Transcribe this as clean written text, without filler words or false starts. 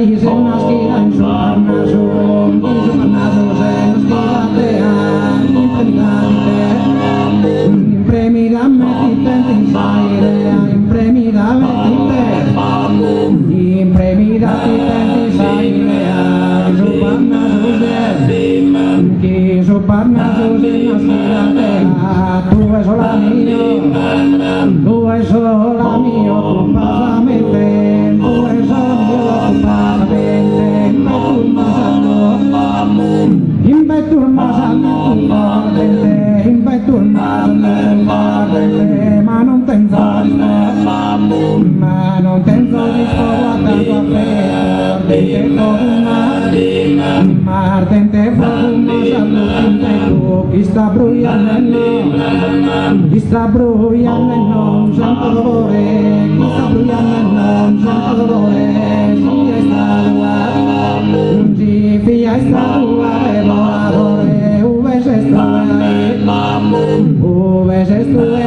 Y se nos queda en su arnazón, y su arnazo se nos quedatean, imprimida metite en saire, imprimida metite, imprimida en saire, su arnazo se nos quedatean, tú es sola mío, tú es sola mío, tú pasamente, tú es sola mío, tú pasamente, impetur masando, impetur masando, ma non tengo disco guardato a freddo, ardente fuoco masando, chi sta bruciando, non sento dolore, chi sta bruciando non sento dolore, si fia sta tua, uve se stu